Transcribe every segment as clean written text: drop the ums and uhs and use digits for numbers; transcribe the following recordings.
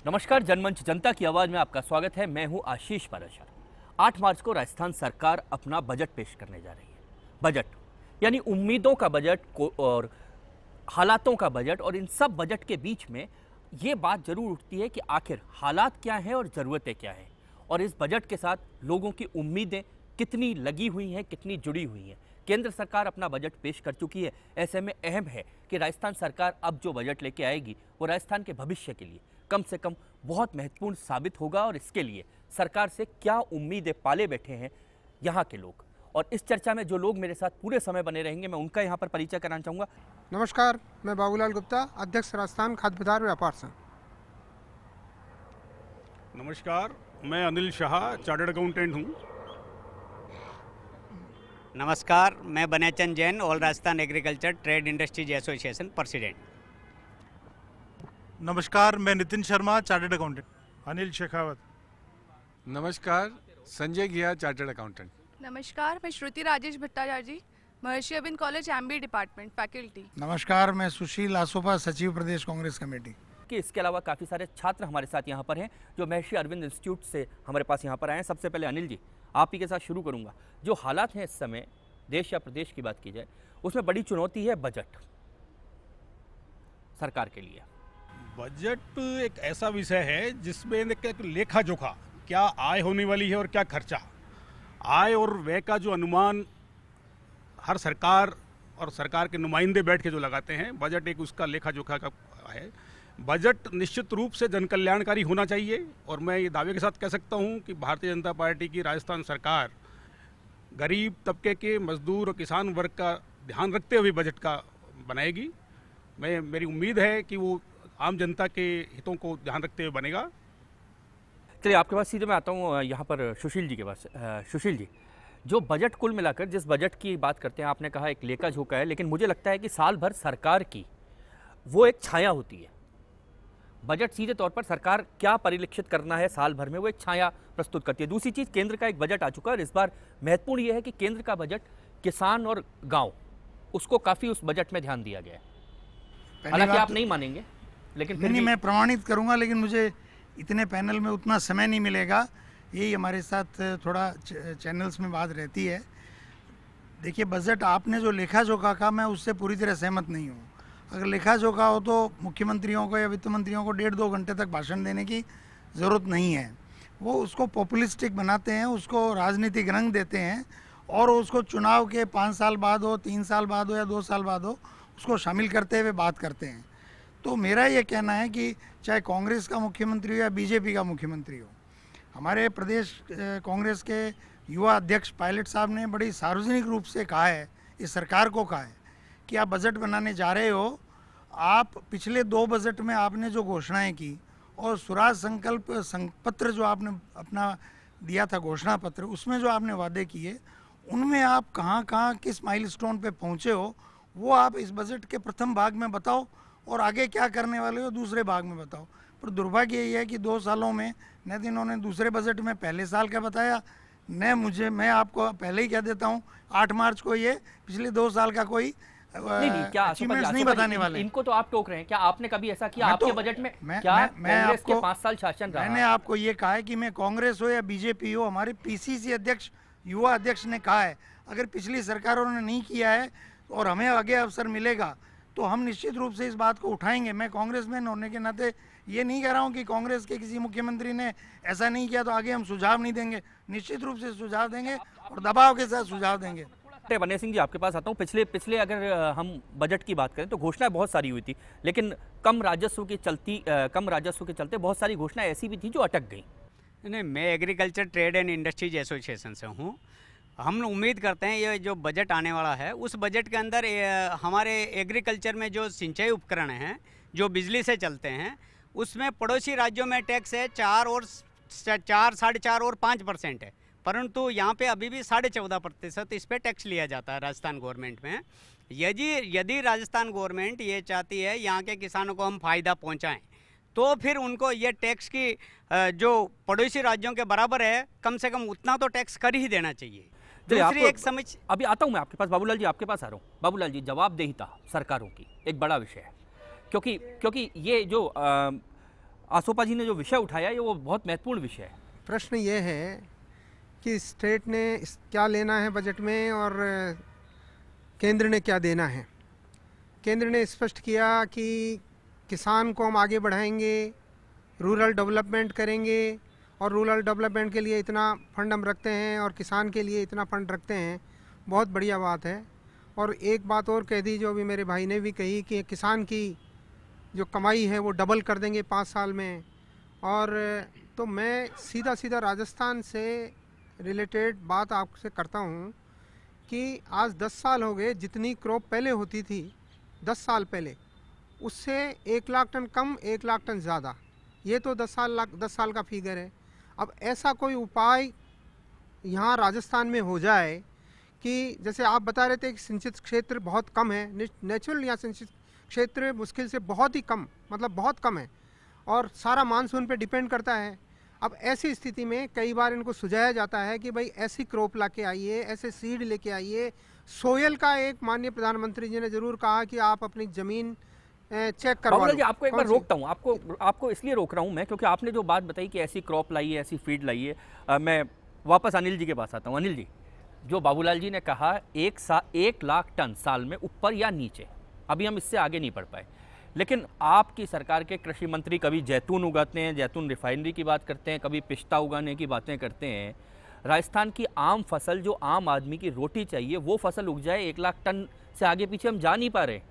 नमस्कार, जनमंच जनता की आवाज़ में आपका स्वागत है। मैं हूं आशीष पाराशर। 8 मार्च को राजस्थान सरकार अपना बजट पेश करने जा रही है। बजट यानी उम्मीदों का बजट और हालातों का बजट, और इन सब बजट के बीच में ये बात जरूर उठती है कि आखिर हालात क्या हैं और ज़रूरतें क्या हैं, और इस बजट के साथ लोगों की उम्मीदें कितनी लगी हुई हैं, कितनी जुड़ी हुई हैं। केंद्र सरकार अपना बजट पेश कर चुकी है। ऐसे में अहम है कि राजस्थान सरकार अब जो बजट लेके आएगी वो राजस्थान के भविष्य के लिए कम से कम बहुत महत्वपूर्ण साबित होगा, और इसके लिए सरकार से क्या उम्मीदें पाले बैठे हैं यहाँ के लोग। और इस चर्चा में जो लोग मेरे साथ पूरे समय बने रहेंगे, मैं उनका यहाँ पर परिचय कराना चाहूँगा। नमस्कार, मैं बाबूलाल गुप्ता, अध्यक्ष राजस्थान खाद्य पदार्थ व्यापार संघ। नमस्कार, मैं अनिल शाह, चार्टर्ड अकाउंटेंट हूँ। नमस्कार, मैं Banechand Jain, all Rajasthan agriculture trade industries association president. नमस्कार, मैं नितिन शर्मा, चार्टर्ड अकाउंटेंट। अनिल शेखावत। नमस्कार, संजय घिया, चार्टर्ड अकाउंटेंट। नमस्कार, मैं श्रुति Rajesh Bhattacharya ji, Maharshi Arvind college MBA department, faculty. नमस्कार, मैं सुशील आसोपा, सचिव प्रदेश कांग्रेस कमेटी। कि इसके अलावा काफ़ी सारे छात्र हमारे साथ यहाँ पर हैं जो महर्षि अरविंद इंस्टीट्यूट से हमारे पास यहाँ पर आए हैं। सबसे पहले अनिल जी, आप ही के साथ शुरू करूँगा। जो हालात हैं इस समय देश या प्रदेश की बात की जाए, उसमें बड़ी चुनौती है बजट सरकार के लिए। बजट एक ऐसा विषय है जिसमें एक लेखा जोखा, क्या आय होने वाली है और क्या खर्चा। आय और व्यय का जो अनुमान हर सरकार और सरकार के नुमाइंदे बैठ के जो लगाते हैं, बजट एक उसका लेखा जोखा का है। बजट निश्चित रूप से जनकल्याणकारी होना चाहिए, और मैं ये दावे के साथ कह सकता हूँ कि भारतीय जनता पार्टी की राजस्थान सरकार गरीब तबके के मजदूर और किसान वर्ग का ध्यान रखते हुए बजट का बनाएगी। मेरी उम्मीद है कि वो आम जनता के हितों को ध्यान रखते हुए बनेगा। चलिए, आपके पास सीधे मैं आता हूँ यहाँ पर सुशील जी के पास। सुशील जी, जो बजट कुल मिलाकर जिस बजट की बात करते हैं, आपने कहा एक लेखा जोखा है, लेकिन मुझे लगता है कि साल भर सरकार की वो एक छाया होती है। बजट सीधे तौर पर सरकार क्या परिलक्षित करना है साल भर में, वो एक छाया प्रस्तुत करती है। दूसरी चीज़, केंद्र का एक बजट आ चुका है, और इस बार महत्वपूर्ण ये है कि केंद्र का बजट किसान और गांव, उसको काफ़ी उस बजट में ध्यान दिया गया है। हालांकि आप नहीं मानेंगे, लेकिन फिर नहीं, भी मैं प्रमाणित करूंगा, लेकिन मुझे इतने पैनल में उतना समय नहीं मिलेगा। यही हमारे साथ थोड़ा चैनल्स में बात रहती है। देखिए, बजट आपने जो लेखा जोखा कहा, मैं उससे पूरी तरह सहमत नहीं हूँ। अगर लेखा जोखा हो तो मुख्यमंत्रियों को या वित्त मंत्रियों को 1.5-2 घंटे तक भाषण देने की ज़रूरत नहीं है। वो उसको पॉपुलिस्टिक बनाते हैं, उसको राजनीतिक रंग देते हैं, और उसको चुनाव के 5 साल बाद हो, 3 साल बाद हो या 2 साल बाद हो, उसको शामिल करते हुए बात करते हैं। तो मेरा ये कहना है कि चाहे कांग्रेस का मुख्यमंत्री हो या बीजेपी का मुख्यमंत्री हो, हमारे प्रदेश कांग्रेस के युवा अध्यक्ष पायलट साहब ने बड़ी सार्वजनिक रूप से कहा है, इस सरकार को कहा है कि आप बजट बनाने जा रहे हो, आप पिछले 2 बजट में आपने जो घोषणाएं की और स्वराज संकल्प पत्र जो आपने अपना दिया था, घोषणा पत्र, उसमें जो आपने वादे किए, उनमें आप कहाँ कहाँ किस माइलस्टोन पे पहुँचे हो, वो आप इस बजट के प्रथम भाग में बताओ, और आगे क्या करने वाले हो दूसरे भाग में बताओ। पर दुर्भाग्य ये है कि 2 सालों में न तो इन्होंने दूसरे बजट में पहले साल का बताया, मैं आपको पहले ही कह देता हूँ, 8 मार्च को ये पिछले 2 साल का कोई नहीं, क्या अचीवमेंट्स नहीं बताने वाले। इनको तो आप टोक रहे हैं। क्या आपने कभी ऐसा किया आपके बजट में? क्या मैं कांग्रेस के आपको 5 साल शासन रहा? मैंने आपको ये कहा है कि मैं कांग्रेस हो या बीजेपी हो, हमारे पीसीसी अध्यक्ष, युवा अध्यक्ष ने कहा है, अगर पिछली सरकारों ने नहीं किया है और हमें आगे अवसर मिलेगा तो हम निश्चित रूप से इस बात को उठाएंगे। मैं कांग्रेसमैन होने के नाते ये नहीं कह रहा हूँ कि कांग्रेस के किसी मुख्यमंत्री ने ऐसा नहीं किया तो आगे हम सुझाव नहीं देंगे। निश्चित रूप से सुझाव देंगे और दबाव के साथ सुझाव देंगे। बने सिंह जी, आपके पास आता हूँ। पिछले अगर हम बजट की बात करें तो घोषणाएं बहुत सारी हुई थी, लेकिन कम राजस्व के चलते बहुत सारी घोषणाएं ऐसी भी थी जो अटक गई। नहीं, मैं agriculture trade and industries association से हूँ। हम उम्मीद करते हैं ये जो बजट आने वाला है, उस बजट के अंदर हमारे एग्रीकल्चर में जो सिंचाई उपकरण हैं जो बिजली से चलते हैं, उसमें पड़ोसी राज्यों में टैक्स है 4, 4.5 और 5% है, परंतु यहाँ पे अभी भी 14.5% इस पर टैक्स लिया जाता है राजस्थान गवर्नमेंट में। यदि राजस्थान गवर्नमेंट ये चाहती है यहाँ के किसानों को हम फायदा पहुँचाएँ, तो फिर उनको ये टैक्स की जो पड़ोसी राज्यों के बराबर है, कम से कम उतना तो टैक्स कर ही देना चाहिए। दूसरी एक समझ, अभी आता हूँ मैं आपके पास। बाबूलाल जी, आपके पास आ रहा हूँ। बाबूलाल जी, जवाबदेहिता सरकारों की एक बड़ा विषय है, क्योंकि ये जो आसोपा जी ने जो विषय उठाया ये वो बहुत महत्वपूर्ण विषय है। प्रश्न ये है कि स्टेट ने क्या लेना है बजट में और केंद्र ने क्या देना है। केंद्र ने स्पष्ट किया कि किसान को हम आगे बढ़ाएंगे, रूरल डेवलपमेंट करेंगे और रूरल डेवलपमेंट के लिए इतना फंड हम रखते हैं और किसान के लिए इतना फंड रखते हैं। बहुत बढ़िया बात है। और एक बात और कह दी जो अभी मेरे भाई ने भी कही कि किसान की जो कमाई है वो डबल कर देंगे 5 साल में। और तो मैं सीधा सीधा राजस्थान से रिलेटेड बात आपसे करता हूँ कि आज 10 साल हो गए, जितनी क्रॉप पहले होती थी 10 साल पहले उससे 1 लाख टन कम, 1 लाख टन ज़्यादा। ये तो 10 साल का फिगर है। अब ऐसा कोई उपाय यहाँ राजस्थान में हो जाए कि जैसे आप बता रहे थे कि सिंचित क्षेत्र बहुत कम है, नेचुरल या सिंचित क्षेत्र मुश्किल से बहुत ही कम, मतलब बहुत कम है और सारा मानसून पे डिपेंड करता है। अब ऐसी स्थिति में कई बार इनको सुझाया जाता है कि भाई ऐसी क्रॉप ला के आइए, ऐसे सीड लेके आइए। सोयल का एक माननीय प्रधानमंत्री जी ने ज़रूर कहा कि आप अपनी ज़मीन चेक करवा बाबूलाल लो। जी आपको एक बार रोकता हूँ, आपको इसलिए रोक रहा हूँ मैं क्योंकि आपने जो बात बताई कि ऐसी क्रॉप लाइए, ऐसी फीड लाइए। मैं वापस अनिल जी के पास आता हूँ। अनिल जी, जो बाबूलाल जी ने कहा 1 लाख टन साल में ऊपर या नीचे, अभी हम इससे आगे नहीं बढ़ पाए, लेकिन आपकी सरकार के कृषि मंत्री कभी जैतून उगाते हैं, जैतून रिफाइनरी की बात करते हैं, कभी पिस्ता उगाने की बातें करते हैं। राजस्थान की आम फसल जो आम आदमी की रोटी चाहिए वो फसल उग जाए, 1 लाख टन से आगे पीछे हम जा नहीं पा रहे।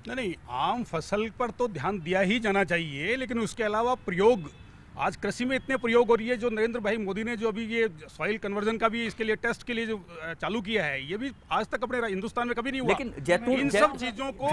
नहीं, आम फसल पर तो ध्यान दिया ही जाना चाहिए, लेकिन उसके अलावा प्रयोग, आज कृषि में इतने प्रयोग हो रही है। जो नरेंद्र भाई मोदी ने जो अभी ये सॉइल कन्वर्जन का भी इसके लिए टेस्ट के लिए जो चालू किया है, ये भी आज तक अपने हिंदुस्तान में कभी नहीं हुआ। लेकिन जैतून, इन सब चीजों को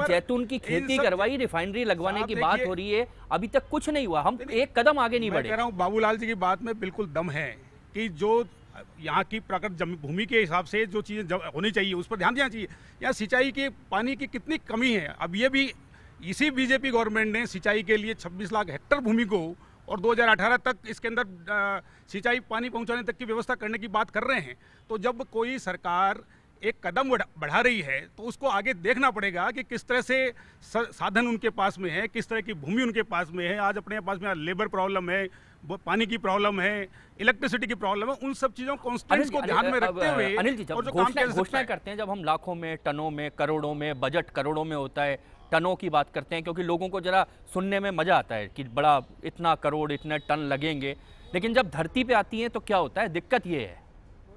जैतून की खेती करवाई, रिफाइनरी लगवाने की बात हो रही है, अभी तक कुछ नहीं हुआ। हम एक कदम आगे नहीं बढ़े। मैं कह रहा हूँ बाबूलाल जी की बात में बिल्कुल दम है कि जो यहाँ की प्राकृतिक भूमि के हिसाब से जो चीज़ें होनी चाहिए उस पर ध्यान देना चाहिए। यहाँ सिंचाई के पानी की कितनी कमी है। अब ये भी इसी बीजेपी गवर्नमेंट ने सिंचाई के लिए 26 लाख हेक्टेयर भूमि को और 2018 तक इसके अंदर सिंचाई पानी पहुँचाने तक की व्यवस्था करने की बात कर रहे हैं। तो जब कोई सरकार एक कदम बढ़ा रही है तो उसको आगे देखना पड़ेगा कि किस तरह से साधन उनके पास में है, किस तरह की भूमि उनके पास में है। आज अपने पास में लेबर प्रॉब्लम है, पानी की प्रॉब्लम है, इलेक्ट्रिसिटी की प्रॉब्लम है। उन सब चीजों कॉन्स्टेंट्स को ध्यान में रखते हुए अनिल जी, जब घोषणा करते हैं, जब हम लाखों में, टनों में, करोड़ों में, बजट करोड़ों में होता है, टनों की बात करते हैं क्योंकि लोगों को जरा सुनने में मजा आता है कि बड़ा इतना करोड़ इतने टन लगेंगे, लेकिन जब धरती पे आती है तो क्या होता है? दिक्कत ये है।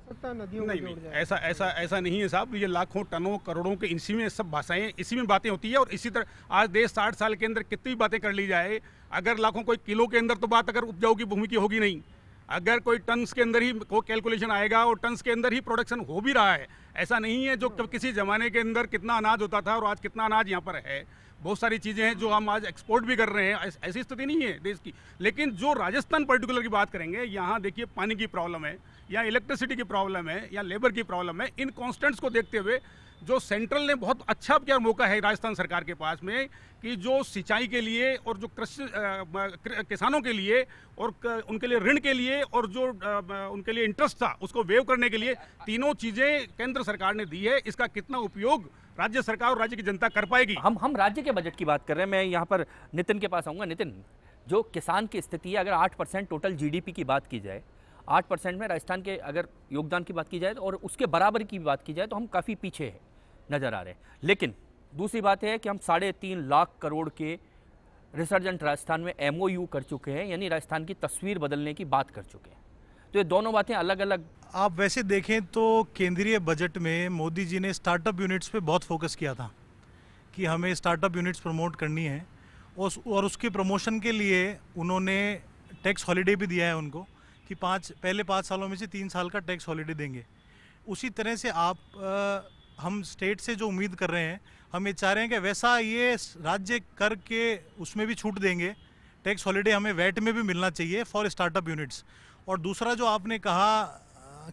नहीं, ऐसा नहीं है साहब। ये लाखों टनों करोड़ों के इसी में सब भाषाएं, इसी में बातें होती है। और इसी तरह आज देश 60 साल के अंदर कितनी बातें कर ली जाए, अगर लाखों कोई किलो के अंदर तो बात अगर उपजाऊ की भूमि की होगी नहीं, अगर कोई टन्स के अंदर ही को कैलकुलेशन आएगा और टन्स के अंदर ही प्रोडक्शन हो भी रहा है। ऐसा नहीं है जो किसी जमाने के अंदर कितना अनाज होता था और आज कितना अनाज यहाँ पर है। बहुत सारी चीज़ें हैं जो हम आज एक्सपोर्ट भी कर रहे हैं। ऐसी स्थिति नहीं है देश की। लेकिन जो राजस्थान पर्टिकुलर की बात करेंगे, यहाँ देखिए पानी की प्रॉब्लम है, या इलेक्ट्रिसिटी की प्रॉब्लम है, या लेबर की प्रॉब्लम है। इन कॉन्स्टेंट्स को देखते हुए जो सेंट्रल ने बहुत अच्छा क्या मौका है राजस्थान सरकार के पास में कि जो सिंचाई के लिए और जो कृषि किसानों के लिए और उनके लिए ऋण के लिए और जो उनके लिए इंटरेस्ट था उसको वेव करने के लिए तीनों चीज़ें केंद्र सरकार ने दी है। इसका कितना उपयोग राज्य सरकार और राज्य की जनता कर पाएगी? हम राज्य के बजट की बात कर रहे हैं। मैं यहाँ पर नितिन के पास आऊँगा। नितिन, जो किसान की स्थिति है, अगर 8% टोटल जीडीपी की बात की जाए, 8% में राजस्थान के अगर योगदान की बात की जाए और उसके बराबर की बात की जाए तो हम काफ़ी पीछे नज़र आ रहे हैं। लेकिन दूसरी बात है कि हम 3.5 लाख करोड़ के रिसर्जेंट राजस्थान में MOU कर चुके हैं, यानी राजस्थान की तस्वीर बदलने की बात कर चुके हैं। तो ये दोनों बातें अलग अलग। आप वैसे देखें तो केंद्रीय बजट में मोदी जी ने स्टार्टअप यूनिट्स पे बहुत फोकस किया था कि हमें स्टार्टअप यूनिट्स प्रमोट करनी है, और उसके प्रमोशन के लिए उन्होंने टैक्स हॉलिडे भी दिया है उनको कि पहले 5 सालों में से 3 साल का टैक्स हॉलिडे देंगे। उसी तरह से हम स्टेट से जो उम्मीद कर रहे हैं, हम ये चाह रहे हैं कि वैसा ये राज्य कर के उसमें भी छूट देंगे। टैक्स हॉलिडे हमें वैट में भी मिलना चाहिए फॉर स्टार्टअप यूनिट्स। और दूसरा जो आपने कहा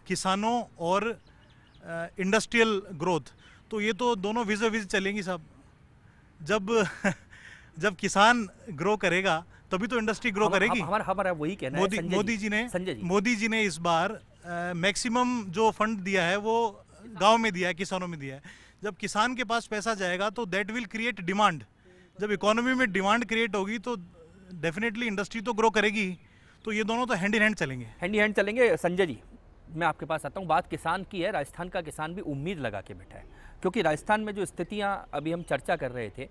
किसानों और इंडस्ट्रियल ग्रोथ, तो ये तो दोनों विज़ चलेंगी साहब। जब किसान ग्रो करेगा तभी तो इंडस्ट्री ग्रो करेगी। हमारा वही कहना है। मोदी जी ने इस बार मैक्सिमम जो फंड दिया है वो गांव में दिया है, किसानों में दिया है। जब किसान के पास पैसा जाएगा तो दैट विल क्रिएट डिमांड। जब इकोनॉमी में डिमांड क्रिएट होगी तो डेफिनेटली इंडस्ट्री तो ग्रो करेगी, तो ये दोनों तो हैंड इन हैंड चलेंगे। हैंड इन हैंड चलेंगे। संजय जी, मैं आपके पास आता हूँ। बात किसान की है। राजस्थान का किसान भी उम्मीद लगा के बैठा है, क्योंकि राजस्थान में जो स्थितियाँ अभी हम चर्चा कर रहे थे,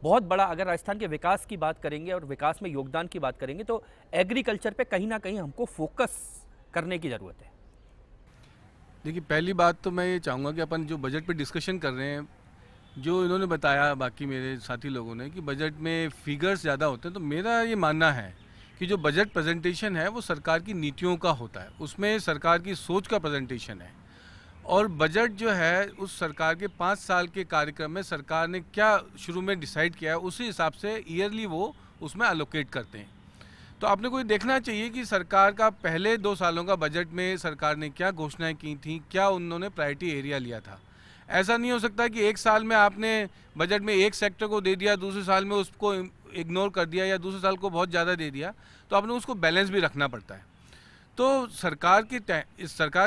बहुत बड़ा, अगर राजस्थान के विकास की बात करेंगे और विकास में योगदान की बात करेंगे तो एग्रीकल्चर पे कहीं ना कहीं हमको फोकस करने की ज़रूरत है। देखिए, पहली बात तो मैं ये चाहूँगा कि अपन जो बजट पे डिस्कशन कर रहे हैं, जो इन्होंने बताया बाकी मेरे साथी लोगों ने कि बजट में फिगर्स ज़्यादा होते हैं, तो मेरा ये मानना है कि जो बजट प्रेजेंटेशन है वो सरकार की नीतियों का होता है, उसमें सरकार की सोच का प्रेजेंटेशन है। और बजट जो है उस सरकार के 5 साल के कार्यक्रम में सरकार ने क्या शुरू में डिसाइड किया है, उसी हिसाब से ईयरली वो उसमें एलोकेट करते हैं। तो आपने कोई देखना चाहिए कि सरकार का पहले 2 सालों का बजट में सरकार ने क्या घोषणाएं की थी, क्या उन्होंने प्रायोरिटी एरिया लिया था। ऐसा नहीं हो सकता कि एक साल में आपने बजट में एक सेक्टर को दे दिया, दूसरे साल में उसको इग्नोर कर दिया, या दूसरे साल को बहुत ज़्यादा दे दिया। तो आपने उसको बैलेंस भी रखना पड़ता है। तो सरकार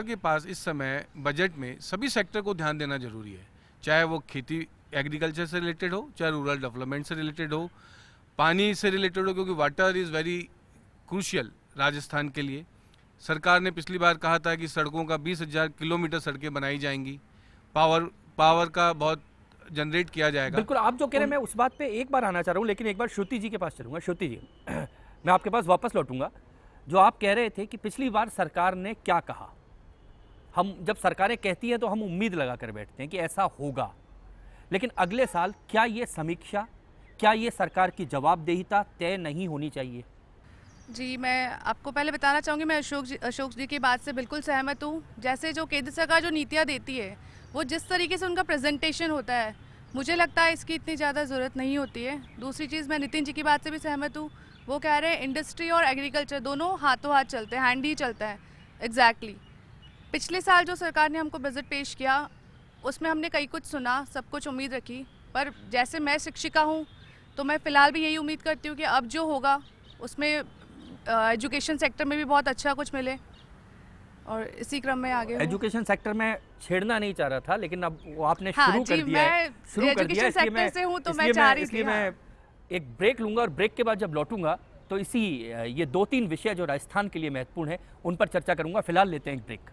के पास इस समय बजट में सभी सेक्टर को ध्यान देना जरूरी है, चाहे वो खेती एग्रीकल्चर से रिलेटेड हो, चाहे रूरल डेवलपमेंट से रिलेटेड हो, पानी से रिलेटेड हो, क्योंकि water is very crucial Rajasthan के लिए। सरकार ने पिछली बार कहा था कि सड़कों का 20,000 किलोमीटर सड़कें बनाई जाएंगी, पावर का बहुत जनरेट किया जाएगा। बिल्कुल, आप जो कह रहे हैं मैं उस बात पे एक बार आना चाह रहा हूँ, लेकिन एक बार श्रुति जी के पास चलूँगा। श्रुति जी, मैं आपके पास वापस लौटूंगा। जो आप कह रहे थे कि पिछली बार सरकार ने क्या कहा, हम जब सरकारें कहती हैं तो हम उम्मीद लगा कर बैठते हैं कि ऐसा होगा, लेकिन अगले साल क्या ये समीक्षा, क्या ये सरकार की जवाबदेहिता तय नहीं होनी चाहिए? जी, मैं आपको पहले बताना चाहूँगी, मैं अशोक जी की बात से बिल्कुल सहमत हूँ। जैसे जो केंद्र सरकार जो नीतियाँ देती है, वो जिस तरीके से उनका प्रेजेंटेशन होता है, मुझे लगता है इसकी इतनी ज़्यादा ज़रूरत नहीं होती है। दूसरी चीज़, मैं नितिन जी की बात से भी सहमत हूँ। वो कह रहे हैं इंडस्ट्री और एग्रीकल्चर दोनों हाथों हाथ चलते हैं, हैंड ही चलता है। एग्जैक्टली पिछले साल जो सरकार ने हमको बजट पेश किया, उसमें हमने कई कुछ सुना, सब कुछ उम्मीद रखी, पर जैसे मैं शिक्षिका हूँ तो मैं फ़िलहाल भी यही उम्मीद करती हूँ कि अब जो होगा उसमें एजुकेशन सेक्टर में भी बहुत अच्छा कुछ मिले, और इसी क्रम में आगे एजुकेशन सेक्टर में छेड़ना नहीं चाह रहा था, लेकिन अब वो आपने हाँ, शुरू कर दिया है। मैं एजुकेशन सेक्टर से हूँ तो मैं चाह रही थी। मैं एक ब्रेक लूंगा और ब्रेक के बाद जब लौटूंगा तो ये 2-3 विषय जो राजस्थान के लिए महत्वपूर्ण है उन पर चर्चा करूंगा। फिलहाल लेते हैं एक ब्रेक।